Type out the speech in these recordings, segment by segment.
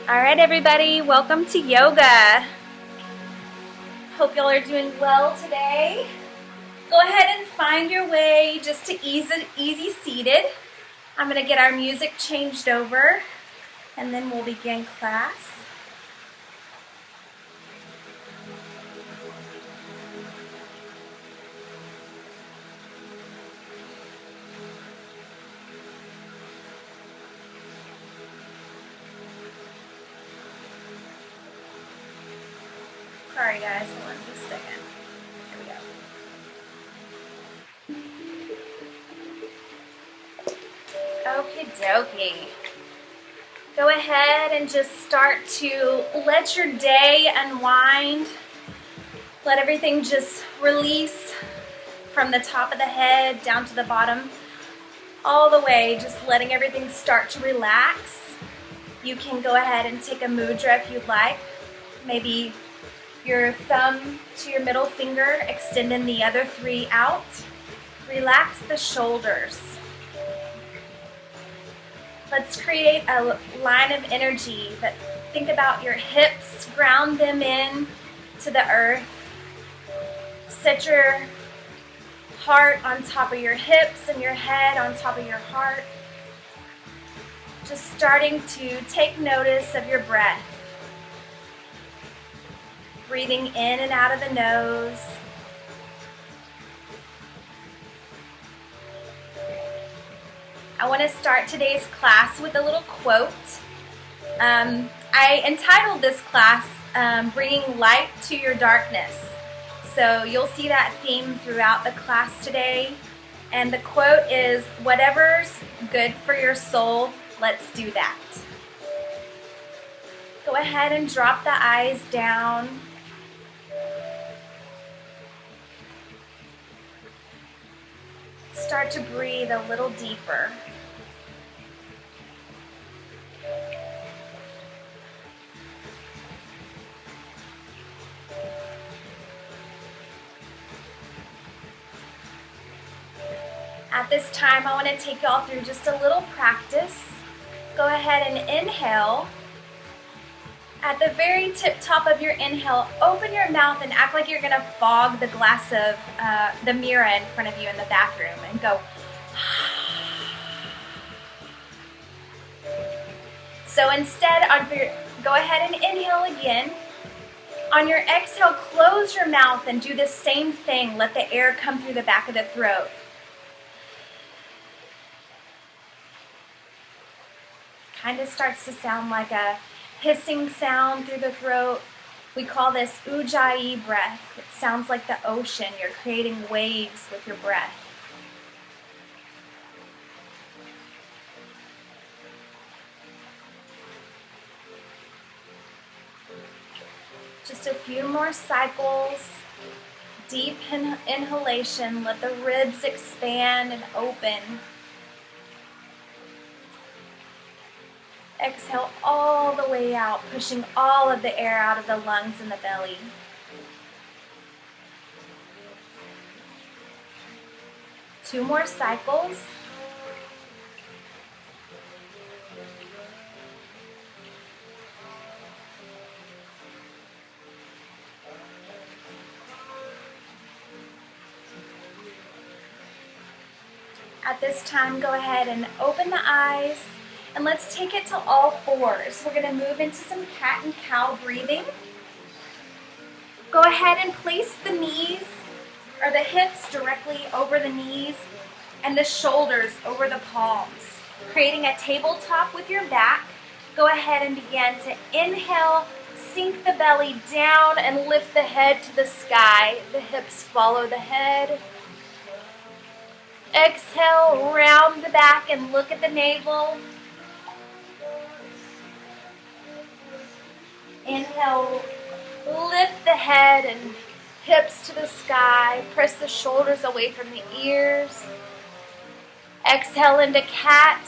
All right, everybody, welcome to yoga. Hope y'all are doing well today. Go ahead and find your way just to easy seated. I'm going to get our music changed over, and then we'll begin class. Sorry guys, hold on just a second. Here we go. Okie dokie. Go ahead and just start to let your day unwind. Let everything just release from the top of the head down to the bottom, all the way, just letting everything start to relax. You can go ahead and take a mudra if you'd like. Maybe your thumb to your middle finger, extending the other three out. Relax the shoulders. Let's create a line of energy that think about your hips, ground them in to the earth. Set your heart on top of your hips and your head on top of your heart. Just starting to take notice of your breath. Breathing in and out of the nose. I want to start today's class with a little quote. I entitled this class, Bringing Light to Your Darkness. So you'll see that theme throughout the class today. And the quote is, "Whatever's good for your soul, let's do that." Go ahead and drop the eyes down. Start to breathe a little deeper. At this time, I want to take y'all through just a little practice. Go ahead and inhale. At the very tip top of your inhale, open your mouth and act like you're going to fog the glass of the mirror in front of you in the bathroom and go. So instead, go ahead and inhale again. On your exhale, close your mouth and do the same thing. Let the air come through the back of the throat. Kind of starts to sound like a hissing sound through the throat. We call this Ujjayi breath. It sounds like the ocean. You're creating waves with your breath. Just a few more cycles. Deep inhalation. Let the ribs expand and open. Exhale all the way out, pushing all of the air out of the lungs and the belly. Two more cycles. At this time, go ahead and open the eyes. And let's take it to all fours. We're going to move into some cat and cow breathing. Go ahead and place the knees or the hips directly over the knees and the shoulders over the palms, creating a tabletop with your back. Go ahead and begin to inhale, sink the belly down and lift the head to the sky. The hips follow the head. Exhale, round the back and look at the navel. Inhale, lift the head and hips to the sky. Press the shoulders away from the ears. Exhale into cat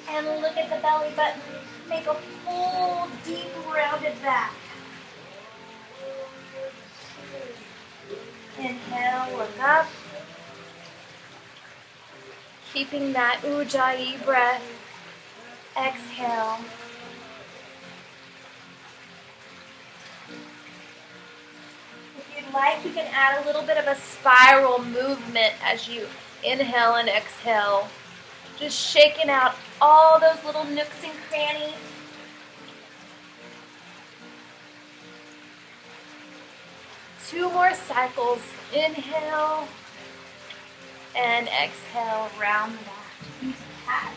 and look at the belly button. Make a full, deep, rounded back. Inhale, look up. Keeping that Ujjayi breath. Exhale. like, you can add a little bit of a spiral movement as you inhale and exhale. Just shaking out all those little nooks and crannies. Two more cycles. Inhale and exhale, round back into cat.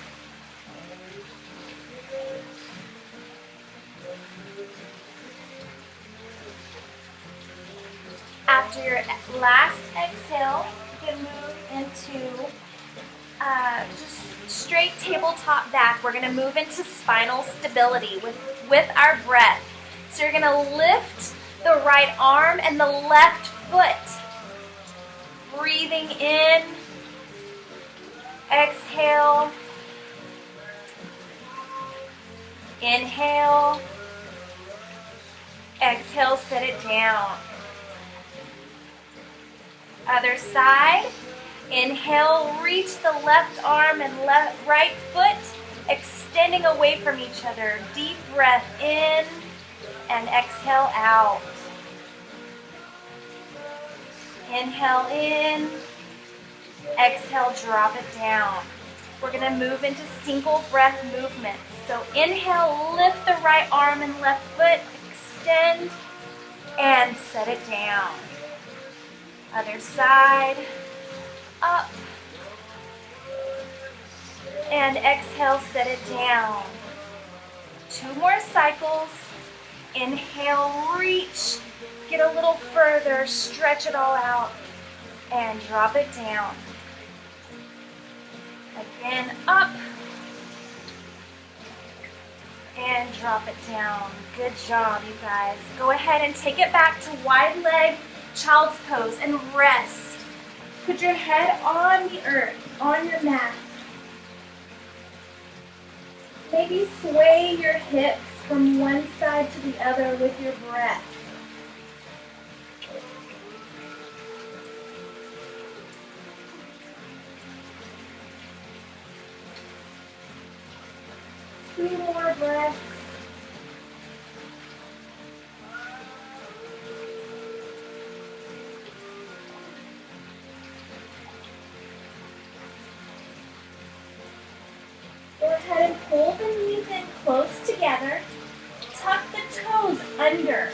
After your last exhale, you can move into just straight tabletop back. We're going to move into spinal stability with our breath. So you're going to lift the right arm and the left foot. Breathing in, exhale, inhale, exhale, set it down. Other side. Inhale, reach the left arm and right foot, extending away from each other. Deep breath in and exhale out. Inhale in, exhale, drop it down. We're going to move into single breath movements. So inhale, lift the right arm and left foot, extend, and set it down. Other side, up, and exhale, set it down. Two more cycles. Inhale, reach, get a little further, stretch it all out, and drop it down. Again, up, and drop it down. Good job, you guys. Go ahead and take it back to wide leg child's pose and rest. Put your head on the earth, on your mat. Maybe sway your hips from one side to the other with your breath. Two more breaths. Go ahead and pull the knees in close together. Tuck the toes under.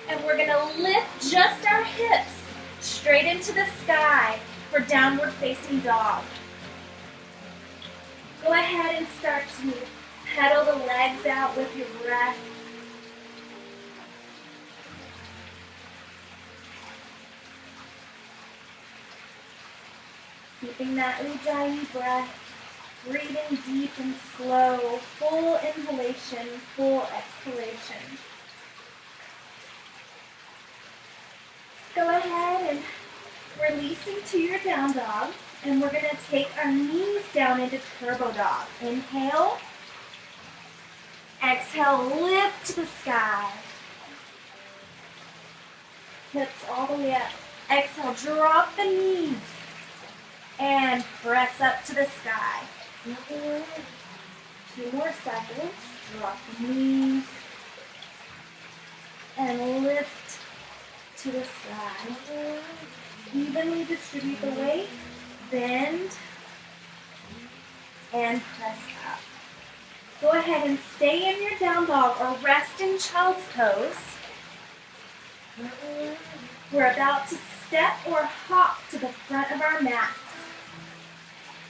And we're going to lift just our hips straight into the sky for downward facing dog. Go ahead and start to pedal the legs out with your breath. Keeping that Ujjayi breath. Breathing deep and slow, full inhalation, full exhalation. Go ahead and release into your down dog, and we're going to take our knees down into turbo dog. Inhale, exhale, lift to the sky. Hips all the way up. Exhale, drop the knees, and press up to the sky. Two more cycles. Drop the knees and lift to the sky. Evenly distribute the weight. Bend and press up. Go ahead and stay in your down dog or rest in child's pose. We're about to step or hop to the front of our mats.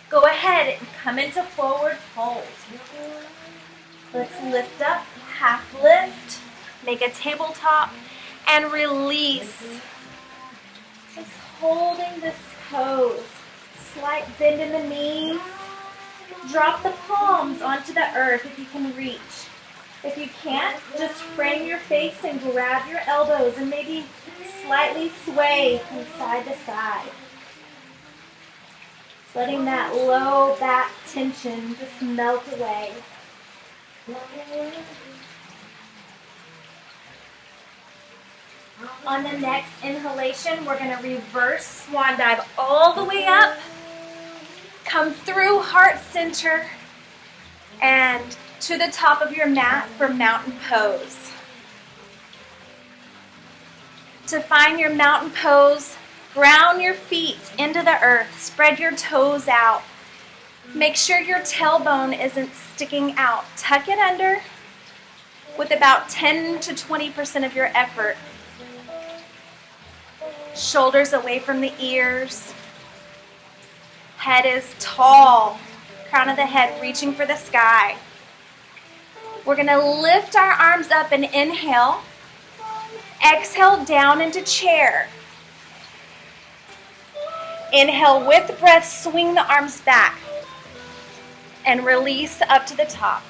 Go ahead and come into forward fold. Let's lift up, half lift, make a tabletop, and release. Just holding this pose. Slight bend in the knees. Drop the palms onto the earth if you can reach. If you can't, just frame your face and grab your elbows and maybe slightly sway from side to side. Letting that low back tension just melt away. On the next inhalation, we're going to reverse swan dive all the way up. Come through heart center and to the top of your mat for mountain pose. To find your mountain pose, ground your feet into the earth. Spread your toes out. Make sure your tailbone isn't sticking out. Tuck it under with about 10 to 20% of your effort. Shoulders away from the ears. Head is tall. Crown of the head reaching for the sky. We're going to lift our arms up and inhale. Exhale down into chair. Inhale with breath, swing the arms back. And release up to the top.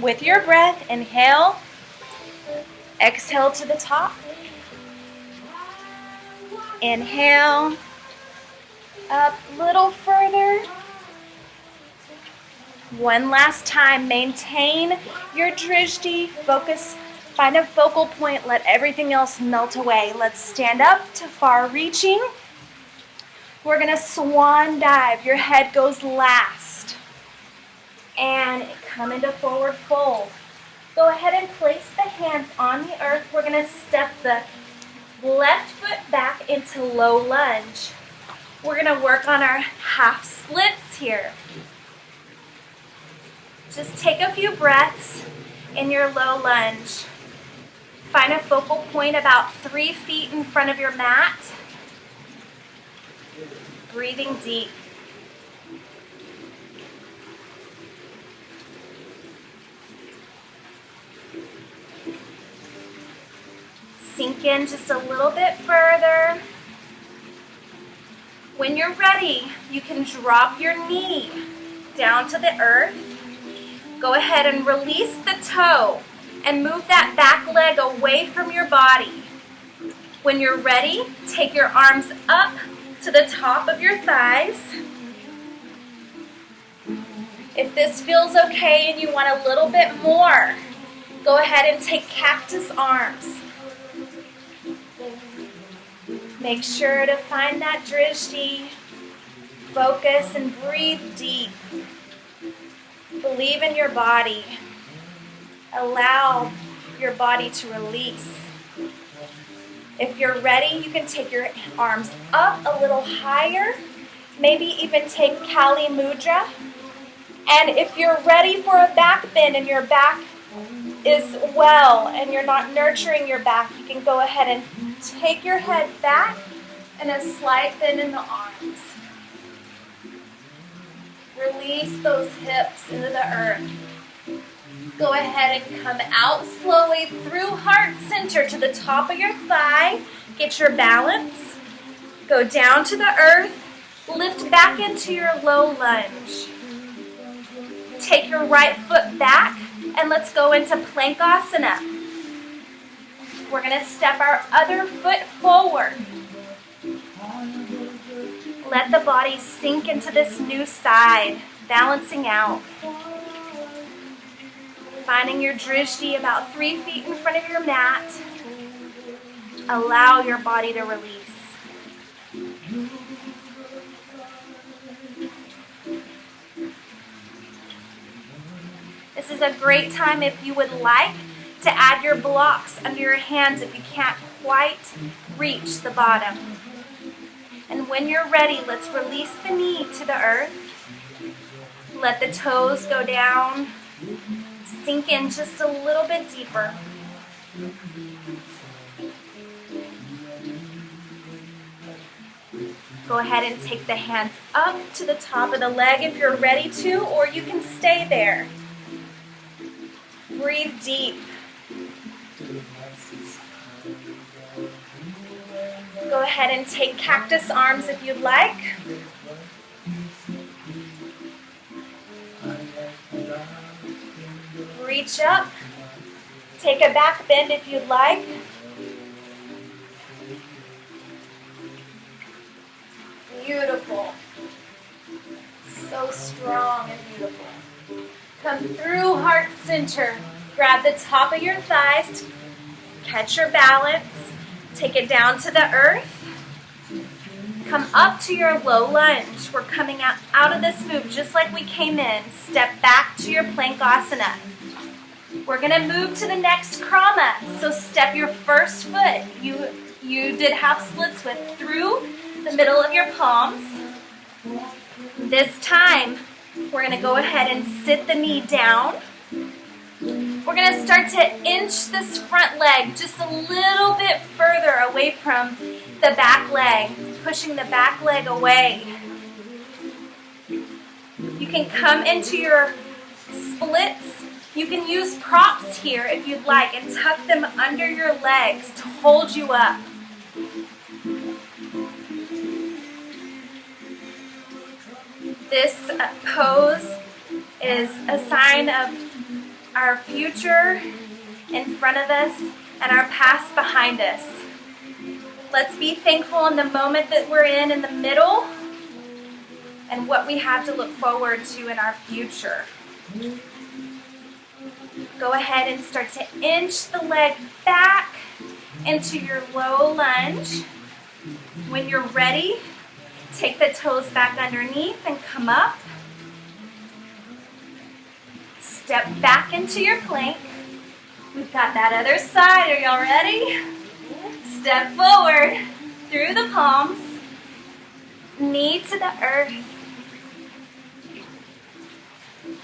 With your breath, inhale. Exhale to the top. Inhale. Up a little further. One last time. Maintain your drishti. Focus. Find a focal point. Let everything else melt away. Let's stand up to far reaching. We're going to swan dive. Your head goes last. And come into forward fold. Go ahead and place the hands on the earth. We're going to step the left foot back into low lunge. We're going to work on our half splits here. Just take a few breaths in your low lunge. Find a focal point about 3 feet in front of your mat. Breathing deep. Sink in just a little bit further. When you're ready, you can drop your knee down to the earth. Go ahead and release the toe and move that back leg away from your body. When you're ready, take your arms up to the top of your thighs. If this feels okay and you want a little bit more, go ahead and take cactus arms. Make sure to find that drishti. Focus and breathe deep. Believe in your body. Allow your body to release. If you're ready, you can take your arms up a little higher. Maybe even take Kali Mudra. And if you're ready for a back bend and your back is well and you're not nurturing your back, you can go ahead and take your head back and a slight bend in the arms. Release those hips into the earth. Go ahead and come out slowly through heart center to the top of your thigh. Get your balance. Go down to the earth. Lift back into your low lunge. Take your right foot back and let's go into Plankasana. We're going to step our other foot forward. Let the body sink into this new side, balancing out. Finding your drishti about 3 feet in front of your mat. Allow your body to release. This is a great time if you would like to add your blocks under your hands if you can't quite reach the bottom. And when you're ready, let's release the knee to the earth. Let the toes go down. Sink in just a little bit deeper. Go ahead and take the hands up to the top of the leg if you're ready to, or you can stay there. Breathe deep. Go ahead and take cactus arms if you'd like. Reach up. Take a back bend if you'd like. Beautiful. So strong and beautiful. Come through heart center. Grab the top of your thighs. Catch your balance. Take it down to the earth. Come up to your low lunge. We're coming out of this move just like we came in. Step back to your Plankasana. We're gonna move to the next krama. So step your first foot. You did half split width through the middle of your palms. This time, we're gonna go ahead and sit the knee down. We're gonna start to inch this front leg just a little bit further away from the back leg, pushing the back leg away. You can come into your splits. You can use props here if you'd like and tuck them under your legs to hold you up. This pose is a sign of our future in front of us and our past behind us. Let's be thankful in the moment that we're in the middle, and what we have to look forward to in our future. Go ahead and start to inch the leg back into your low lunge. When you're ready, take the toes back underneath and come up. Step back into your plank. We've got that other side. Are y'all ready? Step forward through the palms. Knee to the earth.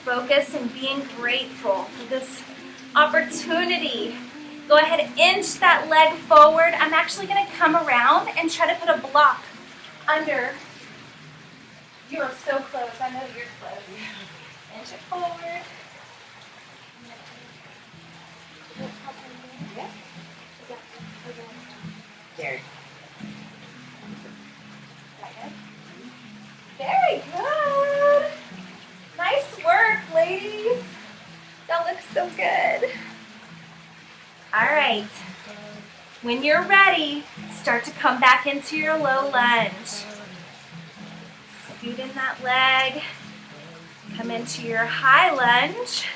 Focus and being grateful for this opportunity. Go ahead and inch that leg forward. I'm actually going to come around and try to put a block under. You are so close. I know you're close. Inch it forward. There. Very good. Nice work, ladies. That looks so good. All right. When you're ready, start to come back into your low lunge. Scoot in that leg. Come into your high lunge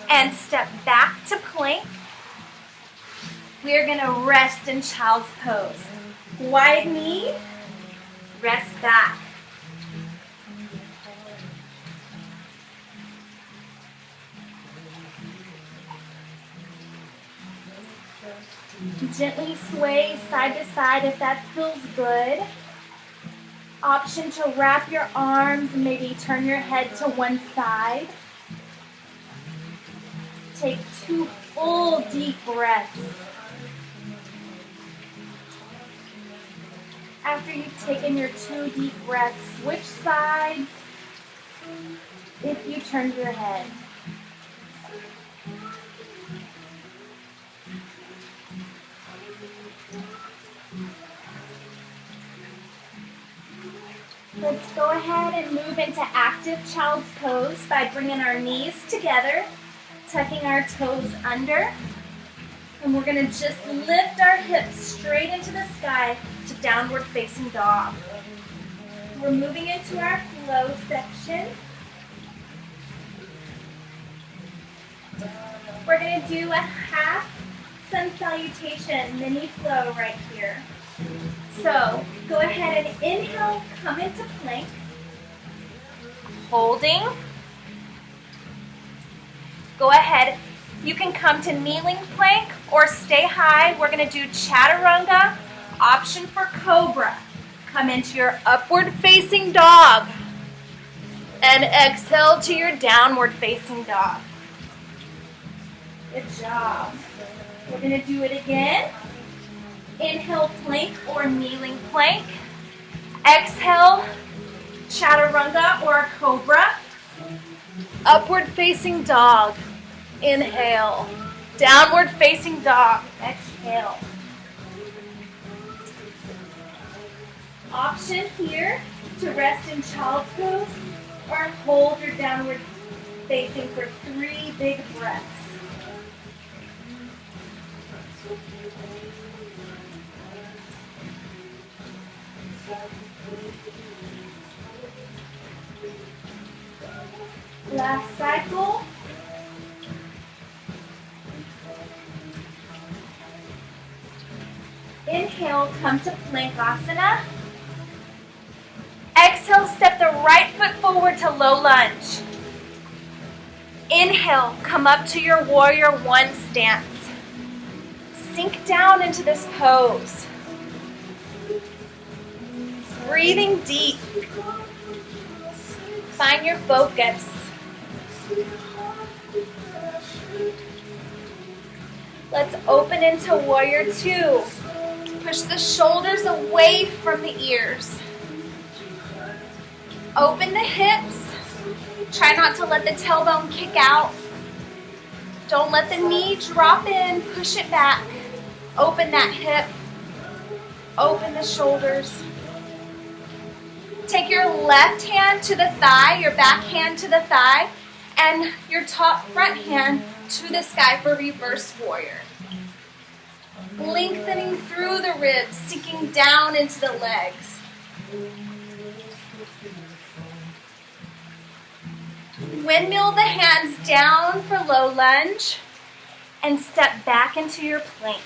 and step back to plank. We are going to rest in child's pose. Wide knee, rest back. Gently sway side to side if that feels good. Option to wrap your arms, maybe turn your head to one side. Take 2 full deep breaths. After you've taken your 2 deep breaths, switch sides if you turned your head. Let's go ahead and move into active child's pose by bringing our knees together, tucking our toes under, and we're going to just lift our hips straight into the sky to downward facing dog. We're moving into our flow section. We're going to do a half sun salutation mini flow right here. So go ahead and inhale, come into plank, holding. Go ahead, you can come to kneeling plank or stay high. We're going to do chaturanga, option for cobra. Come into your upward facing dog and exhale to your downward facing dog. Good job. We're going to do it again. Inhale, plank or kneeling plank. Exhale, chaturanga or cobra. Upward facing dog. Inhale. Downward facing dog. Exhale. Option here to rest in child's pose or hold your downward facing for 3 big breaths. Last cycle. Inhale, come to Planksasana. Exhale, step the right foot forward to low lunge. Inhale, come up to your warrior one stance. Sink down into this pose. Breathing deep. Find your focus. Let's open into warrior two. Push the shoulders away from the ears. Open the hips. Try not to let the tailbone kick out. Don't let the knee drop in. Push it back. Open that hip. Open the shoulders. Take your left hand to the thigh, your back hand to the thigh, and your top front hand to the sky for reverse warrior. Lengthening through the ribs, sinking down into the legs. Windmill the hands down for low lunge and step back into your plank.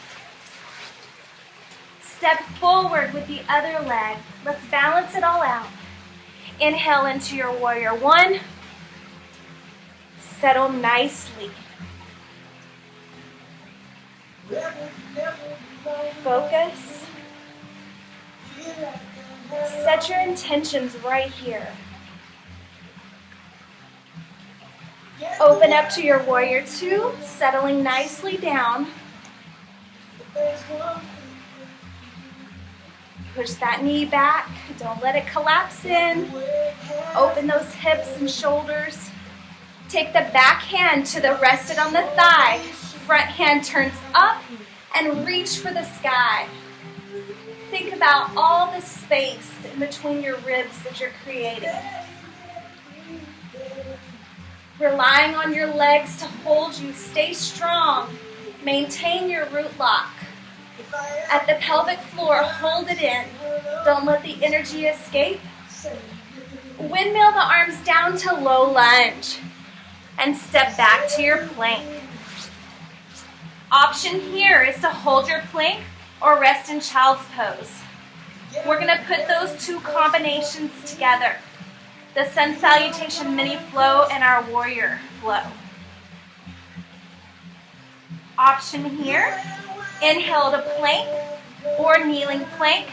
Step forward with the other leg. Let's balance it all out. Inhale into your warrior one. Settle nicely. Focus. Set your intentions right here. Open up to your warrior two, settling nicely down. Push that knee back. Don't let it collapse in. Open those hips and shoulders. Take the back hand to the rested on the thigh. Front hand turns up and reach for the sky. Think about all the space in between your ribs that you're creating. Relying on your legs to hold you. Stay strong. Maintain your root lock. At the pelvic floor, hold it in. Don't let the energy escape. Windmill the arms down to low lunge and step back to your plank. Option here is to hold your plank or rest in child's pose. We're going to put those two combinations together. The Sun Salutation Mini Flow and our Warrior Flow. Option here, inhale to plank or kneeling plank.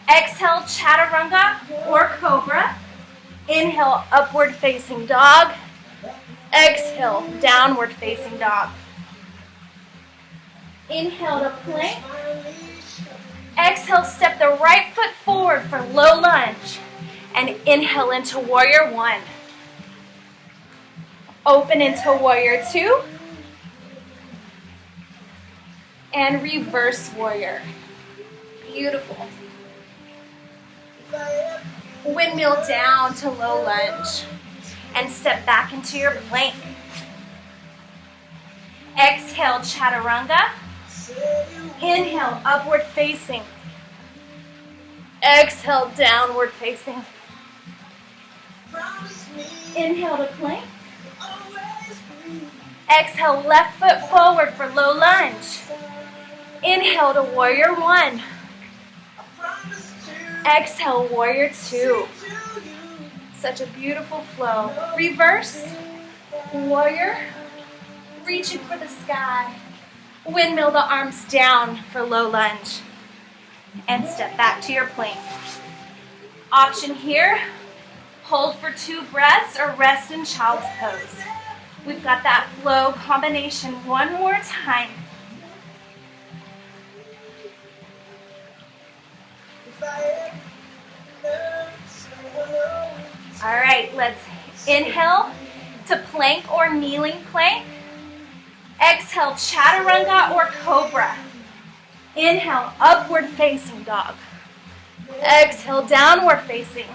Exhale, Chaturanga or Cobra. Inhale, upward facing dog. Exhale, downward facing dog. Inhale to plank. Exhale, step the right foot forward for low lunge. And inhale into warrior one. Open into warrior two. And reverse warrior. Beautiful. Windmill down to low lunge. And step back into your plank. Exhale, Chaturanga. Inhale, upward facing. Exhale, downward facing. Inhale to plank. Exhale, left foot forward for low lunge. Inhale to warrior one. Exhale, warrior two. Such a beautiful flow. Reverse, warrior, reaching for the sky. Windmill the arms down for low lunge. And step back to your plank. Option here, hold for 2 breaths or rest in child's pose. We've got that flow combination one more time. All right, let's inhale to plank or kneeling plank. Exhale, Chaturanga or Cobra. Inhale, upward facing dog. Exhale, downward facing.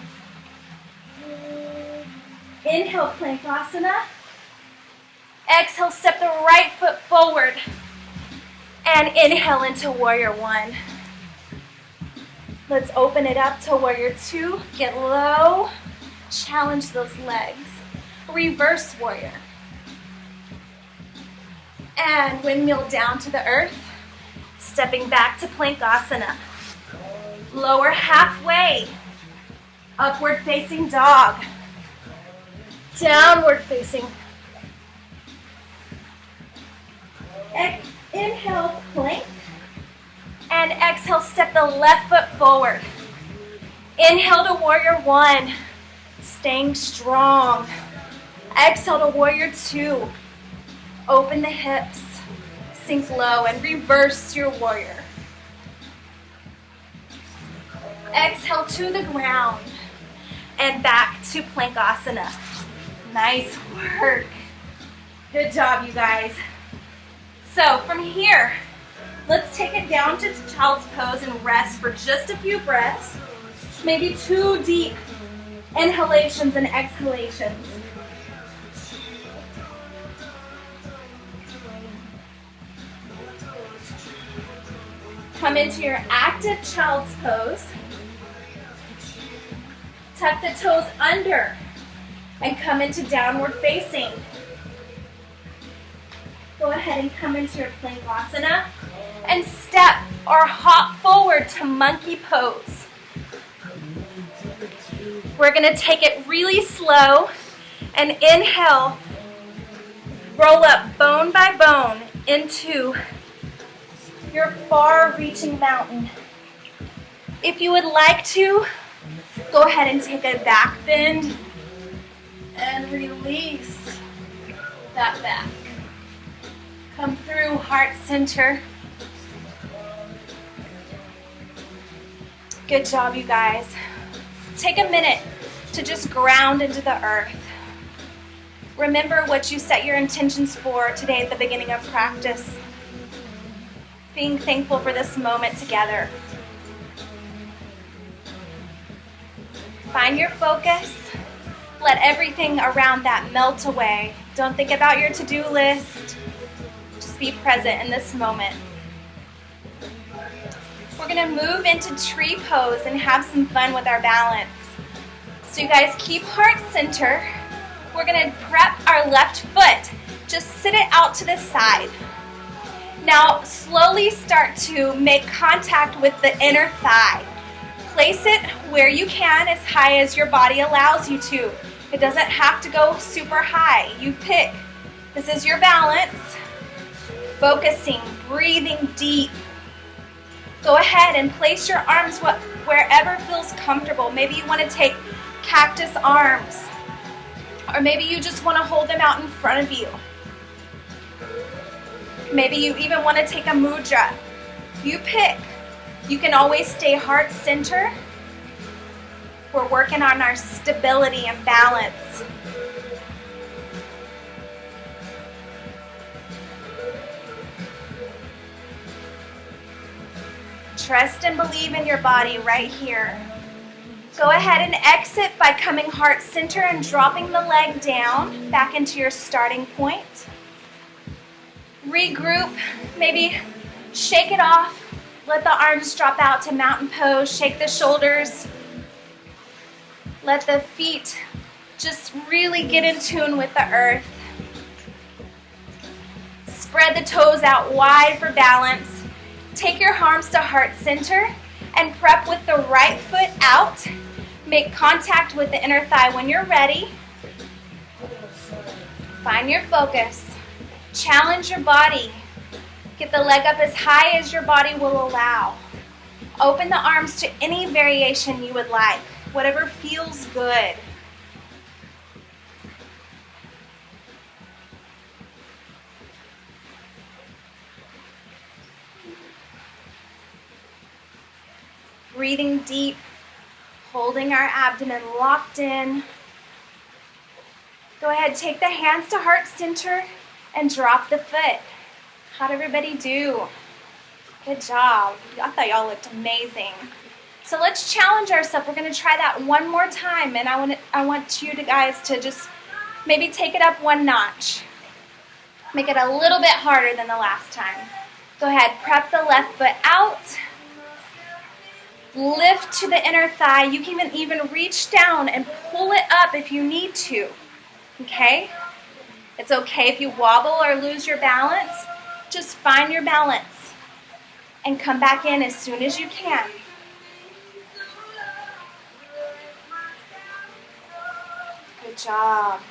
Inhale, Planksasana. Exhale, step the right foot forward. And inhale into warrior one. Let's open it up to warrior two. Get low. Challenge those legs. Reverse warrior. And windmill down to the earth. Stepping back to Planksasana. Lower halfway. Upward facing dog. Downward facing. Exhale, step the left foot forward. Inhale to warrior one, staying strong. Exhale to warrior two. Open the hips, sink low, and reverse your warrior. Exhale to the ground and back to Plankasana. Nice work. Good job, you guys. So from here, let's take it down to child's pose and rest for just a few breaths. Maybe 2 deep inhalations and exhalations. Come into your active child's pose. Tuck the toes under and come into downward facing. Go ahead and come into your Plankasana and step or hop forward to monkey pose. We're going to take it really slow and inhale, roll up bone by bone into your far-reaching mountain. If you would like to, go ahead and take a back bend and release that back. Come through heart center. Good job, you guys. Take a minute to just ground into the earth. Remember what you set your intentions for today at the beginning of practice. Being thankful for this moment together. Find your focus. Let everything around that melt away. Don't think about your to-do list. Just be present in this moment. We're going to move into tree pose and have some fun with our balance. So you guys keep heart center. We're going to prep our left foot. Just sit it out to the side. Now slowly start to make contact with the inner thigh. Place it where you can, as high as your body allows you to. It doesn't have to go super high. You pick. This is your balance. Focusing, breathing deep. Go ahead and place your arms wherever feels comfortable. Maybe you want to take cactus arms, or maybe you just want to hold them out in front of you. Maybe you even want to take a mudra. You pick. You can always stay heart center. We're working on our stability and balance. Trust and believe in your body right here. Go ahead and exit by coming heart center and dropping the leg down back into your starting point. Regroup, maybe shake it off. Let the arms drop out to mountain pose. Shake the shoulders. Let the feet just really get in tune with the earth. Spread the toes out wide for balance. Take your arms to heart center and prep with the right foot out. Make contact with the inner thigh when you're ready. Find your focus. Challenge your body. Get the leg up as high as your body will allow. Open the arms to any variation you would like, whatever feels good. Breathing deep, holding our abdomen locked in. Go ahead, take the hands to heart center and drop the foot. How'd everybody do? Good job. I thought y'all looked amazing. So let's challenge ourselves. We're going to try that one more time, and I want you guys to just maybe take it up one notch. Make it a little bit harder than the last time. Go ahead, prep the left foot out. Lift to the inner thigh. You can even reach down and pull it up if you need to. Okay? It's okay if you wobble or lose your balance. Just find your balance and come back in as soon as you can. Good job.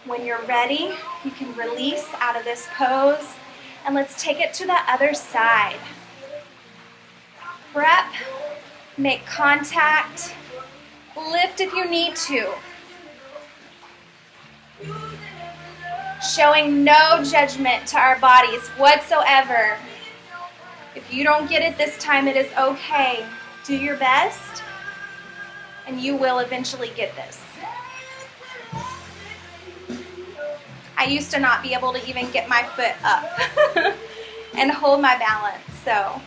When you're ready, you can release out of this pose, and let's take it to the other side. Prep, make contact, lift if you need to. Showing no judgment to our bodies whatsoever. If you don't get it this time, it is okay. Do your best, and you will eventually get this. I used to not be able to even get my foot up and hold my balance, so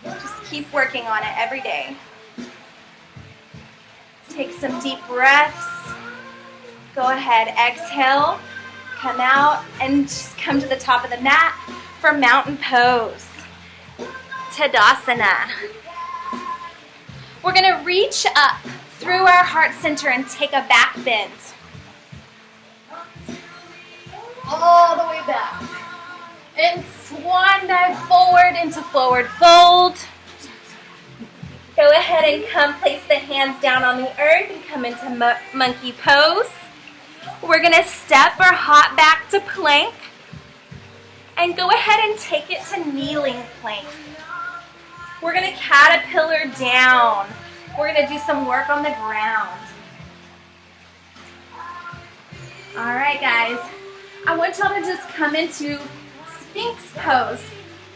just keep working on it every day. Take some deep breaths. Go ahead, exhale, come out, and just come to the top of the mat for mountain pose. Tadasana. We're gonna reach up through our heart center and take a back bend. All the way back. And swan dive forward into forward fold. Go ahead and come place the hands down on the earth and come into monkey pose. We're gonna step or hop back to plank. And go ahead and take it to kneeling plank. We're gonna caterpillar down. We're gonna do some work on the ground. All right, guys. I want y'all to just come into Sphinx pose.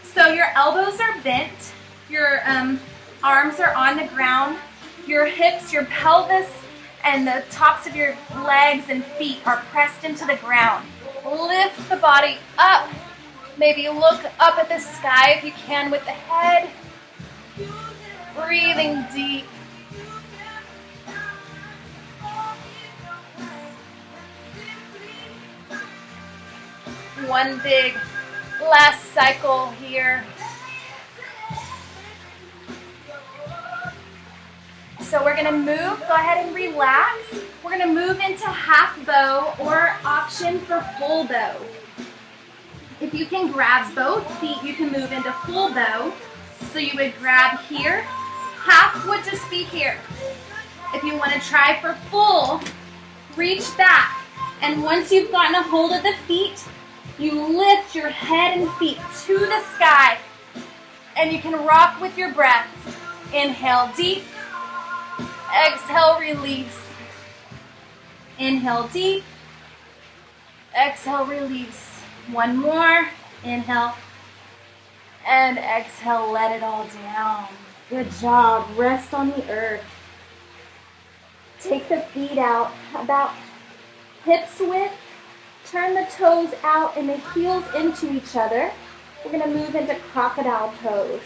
So your elbows are bent, your arms are on the ground, your hips, your pelvis, and the tops of your legs and feet are pressed into the ground. Lift the body up. Maybe look up at the sky if you can with the head. Breathing deep. One big last cycle here. So we're gonna move, go ahead and relax. We're gonna move into half bow or option for full bow. If you can grab both feet, you can move into full bow. So you would grab here, half would just be here. If you wanna try for full, reach back. And once you've gotten a hold of the feet, you lift your head and feet to the sky, and you can rock with your breath. Inhale deep, exhale, release. Inhale deep, exhale, release. One more, inhale, and exhale, let it all down. Good job, rest on the earth. Take the feet out about hips width. Turn the toes out and the heels into each other. We're gonna move into crocodile pose.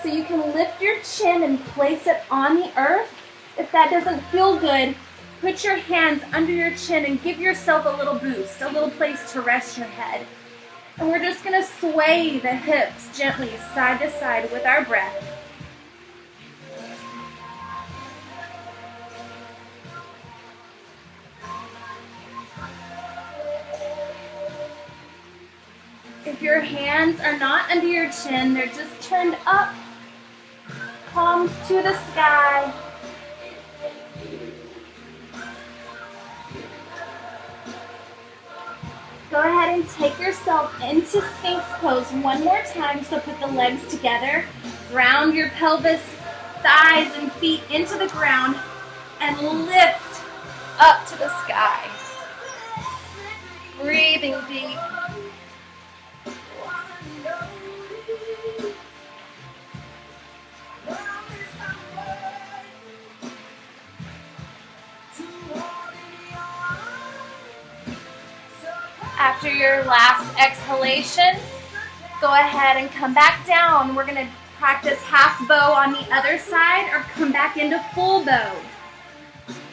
So you can lift your chin and place it on the earth. If that doesn't feel good, put your hands under your chin and give yourself a little boost, a little place to rest your head. And we're just gonna sway the hips gently side to side with our breath. If your hands are not under your chin, they're just turned up, palms to the sky. Go ahead and take yourself into Sphinx pose one more time. So put the legs together, ground your pelvis, thighs, and feet into the ground, and lift up to the sky. Breathing deep. After your last exhalation, go ahead and come back down. We're going to practice half bow on the other side or come back into full bow.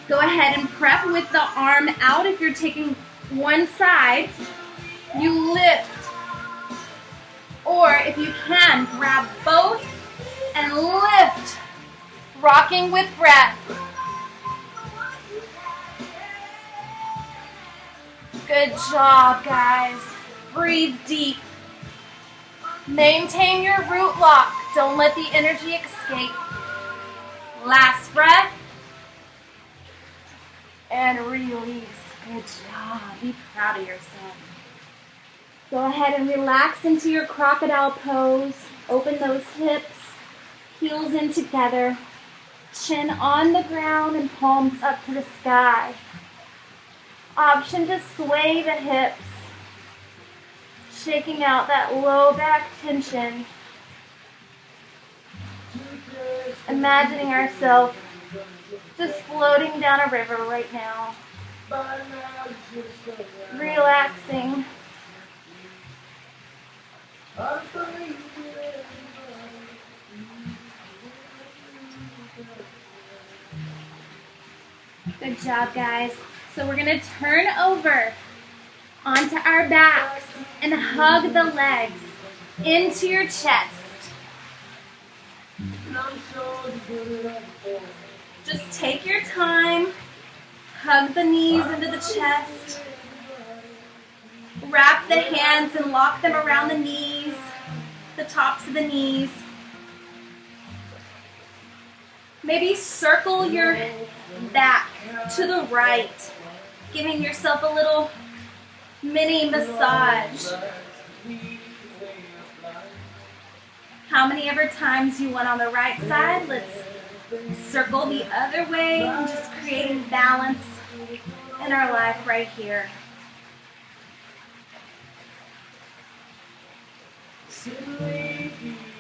Go ahead and prep with the arm out. If you're taking one side, you lift. Or if you can, grab both and lift, rocking with breath. Good job, guys. Breathe deep. Maintain your root lock. Don't let the energy escape. Last breath. And release. Good job. Be proud of yourself. Go ahead and relax into your crocodile pose. Open those hips. Heels in together, chin on the ground and palms up to the sky. Option to sway the hips, shaking out that low back tension. Imagining ourselves just floating down a river right now. Relaxing. Good job, guys. So we're going to turn over onto our backs and hug the legs into your chest. Just take your time. Hug the knees into the chest. Wrap the hands and lock them around the knees, the tops of the knees. Maybe circle your back to the right, giving yourself a little mini massage. How many ever times you went on the right side, let's circle the other way and just creating balance in our life right here.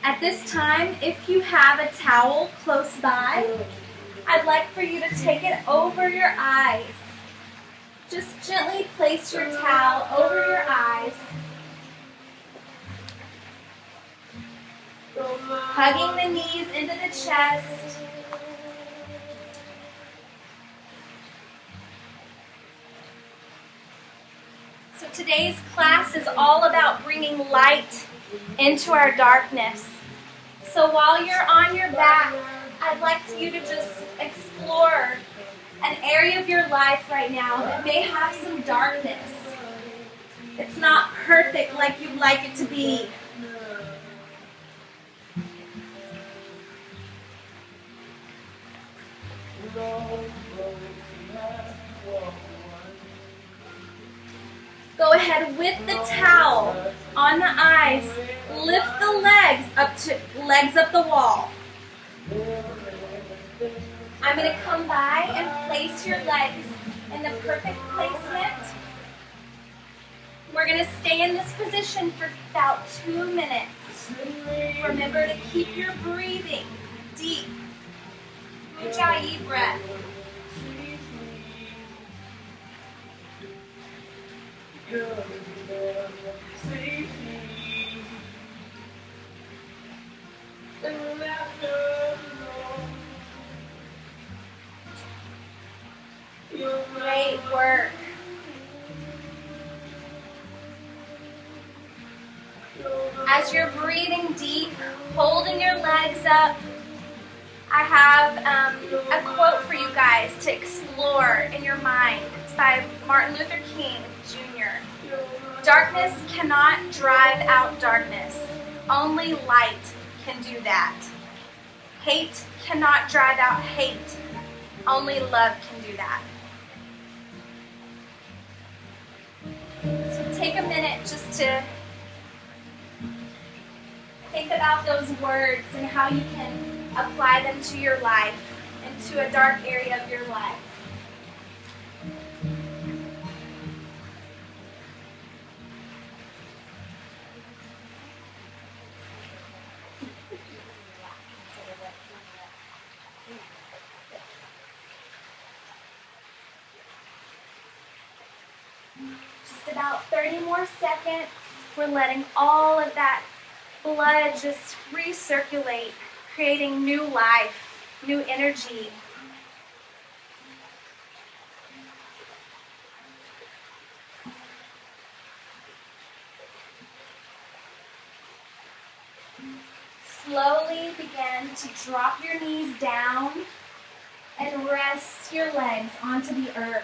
At this time, if you have a towel close by, I'd like for you to take it over your eyes. Just gently place your towel over your eyes. Hugging the knees into the chest. So today's class is all about bringing light into our darkness. So while you're on your back, I'd like you to just explore an area of your life right now that may have some darkness. It's not perfect like you'd like it to be. Go ahead with the towel on the eyes. Lift the legs up the wall. I'm going to come by and place your legs in the perfect placement. We're going to stay in this position for about 2 minutes. Remember to keep your breathing deep. Ujjayi breath. Great work. As you're breathing deep, holding your legs up, I have a quote for you guys to explore in your mind. It's by Martin Luther King Jr. Darkness cannot drive out darkness. Only light can do that. Hate cannot drive out hate. Only love can do that. So take a minute just to think about those words and how you can apply them to your life and to a dark area of your life. Just about 30 more seconds. We're letting all of that blood just recirculate, creating new life, new energy. Slowly begin to drop your knees down and rest your legs onto the earth.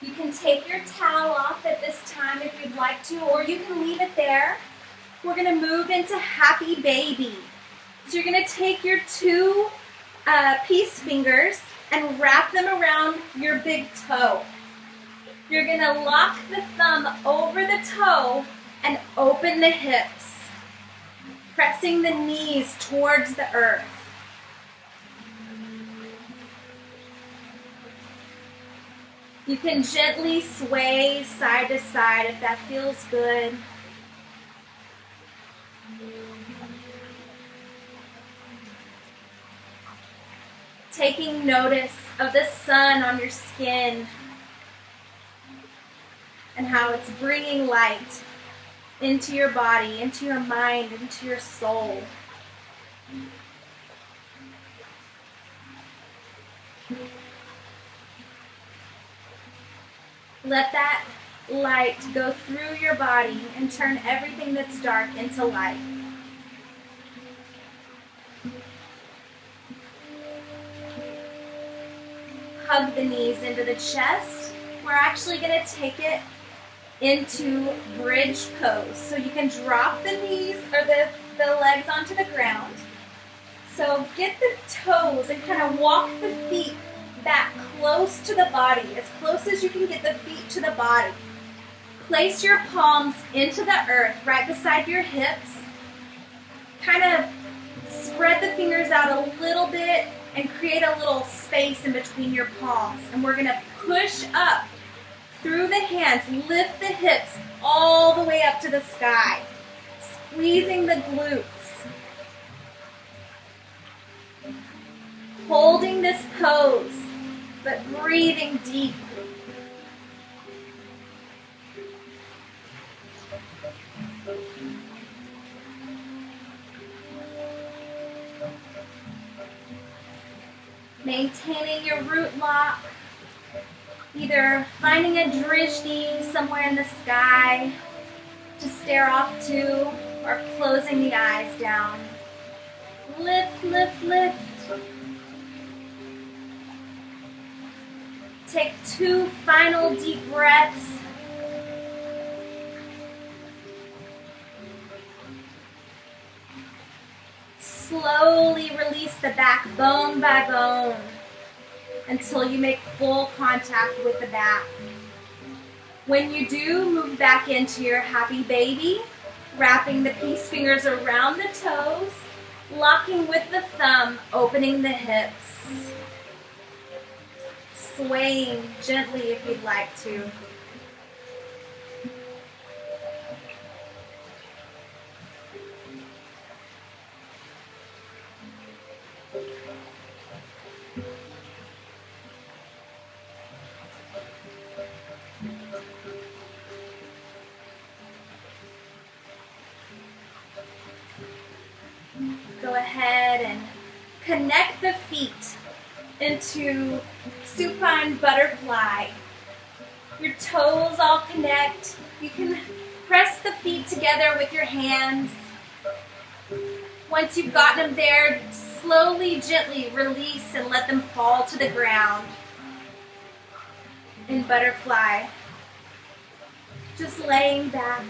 You can take your towel off at this time if you'd like to, or you can leave it there. We're going to move into Happy Baby. So you're going to take your two peace fingers and wrap them around your big toe. You're going to lock the thumb over the toe and open the hips. Pressing the knees towards the earth. You can gently sway side to side if that feels good. Taking notice of the sun on your skin and how it's bringing light into your body, into your mind, into your soul. Let that light go through your body and turn everything that's dark into light. Hug the knees into the chest. We're actually going to take it into bridge pose. So you can drop the knees or the legs onto the ground. So get the toes and kind of walk the feet back close to the body, as close as you can get the feet to the body. Place your palms into the earth right beside your hips. Kind of spread the fingers out a little bit and create a little space in between your palms. And we're going to push up through the hands, lift the hips all the way up to the sky, squeezing the glutes. Holding this pose, but breathing deep. Maintaining your root lock, either finding a drishti somewhere in the sky to stare off to, or closing the eyes down. Lift, lift, lift. Take 2 final deep breaths. Slowly release the back bone by bone until you make full contact with the back. When you do, move back into your happy baby, wrapping the peace fingers around the toes, locking with the thumb, opening the hips. Swaying gently if you'd like to. Go ahead and connect the feet into supine butterfly. Your toes all connect. You can press the feet together with your hands. Once you've gotten them there, slowly, gently release and let them fall to the ground in butterfly. Just laying back.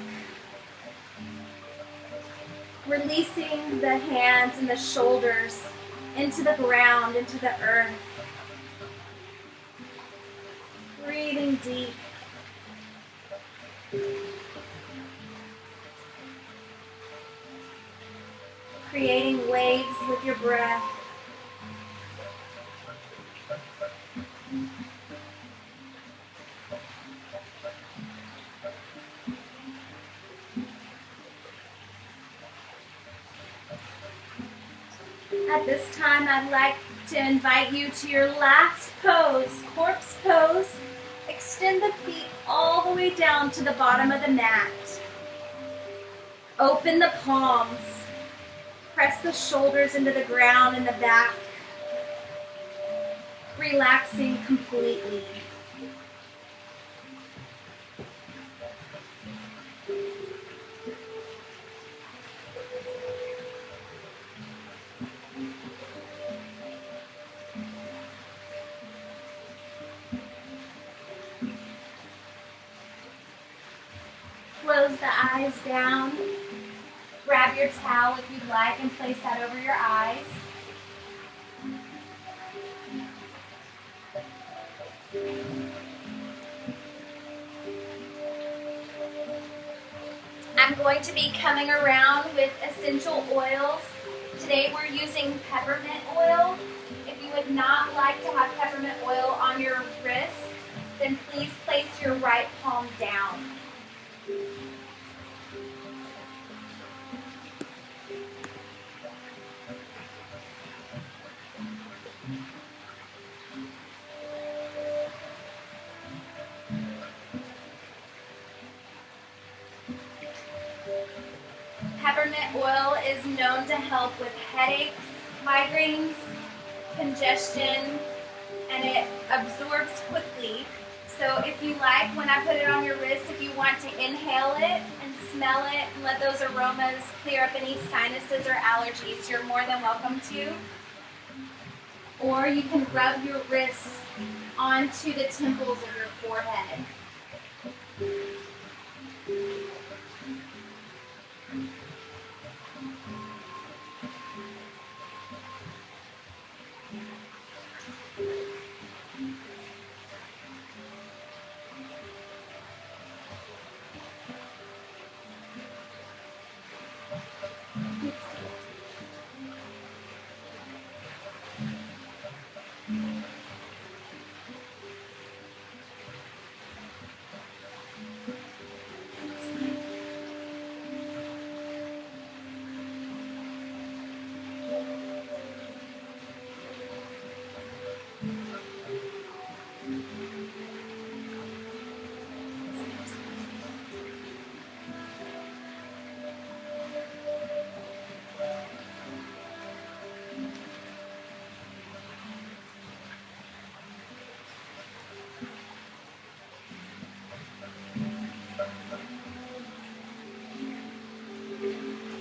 Releasing the hands and the shoulders into the ground, into the earth. Breathing deep. Creating waves with your breath. At this time, I'd like to invite you to your last pose, corpse pose. Extend the feet all the way down to the bottom of the mat. Open the palms. Press the shoulders into the ground and the back. Relaxing completely. Close the eyes down. Grab your towel if you'd like and place that over your eyes. I'm going to be coming around with essential oils. Today we're using peppermint oil. If you would not like to have peppermint oil on your wrist, then please place your right palm down. Peppermint oil is known to help with headaches, migraines, congestion, and it absorbs quickly. So if you like, when I put it on your wrist, if you want to inhale it and smell it and let those aromas clear up any sinuses or allergies, you're more than welcome to. Or you can rub your wrists onto the temples of your forehead.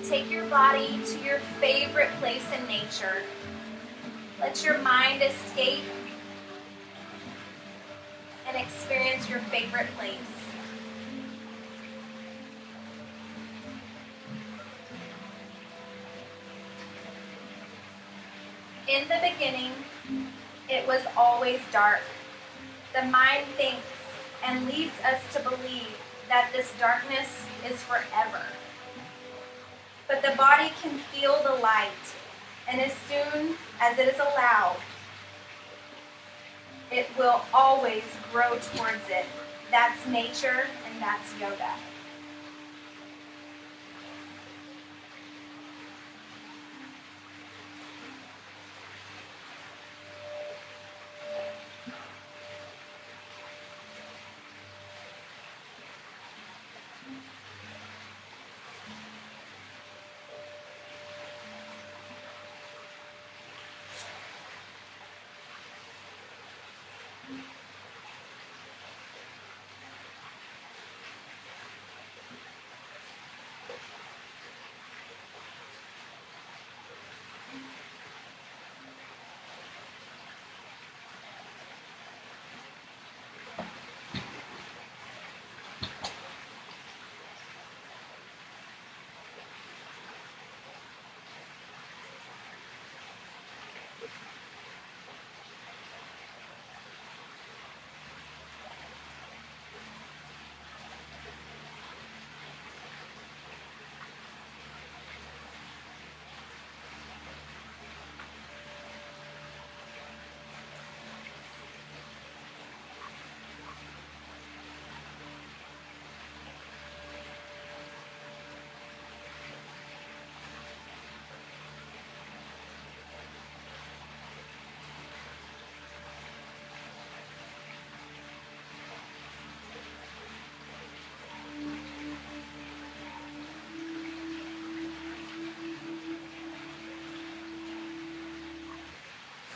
Take your body to your favorite place in nature. Let your mind escape and experience your favorite place. In the beginning, it was always dark. The mind thinks and leads us to believe that this darkness is forever. But the body can feel the light, and as soon as it is allowed, it will always grow towards it. That's nature, and that's yoga.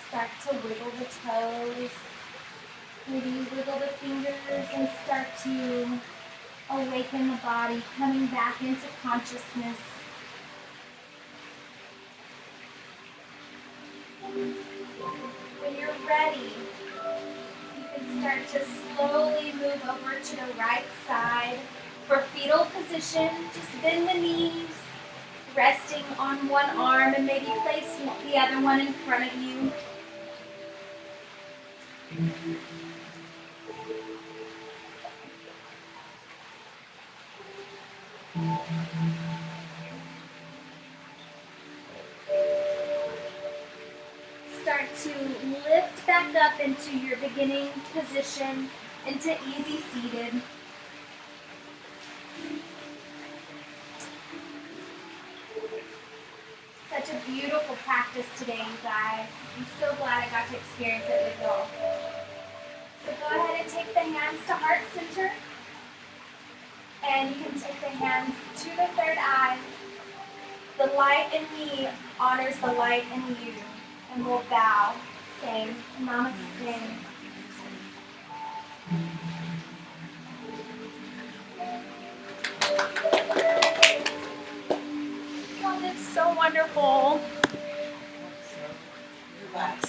Start to wiggle the toes. Maybe you wiggle the fingers and start to awaken the body, coming back into consciousness. When you're ready, you can start to slowly move over to the right side. For fetal position, just bend the knees, resting on one arm, and maybe place the other one in front of you. Start to lift back up into your beginning position, into easy seated. Such a beautiful practice today, you guys. I'm so glad I got to experience it with y'all. So go ahead and take the hands to heart center. And you can take the hands to the third eye. The light in me honors the light in you. And we'll bow, saying Namaste. Oh, that's so wonderful. Relax.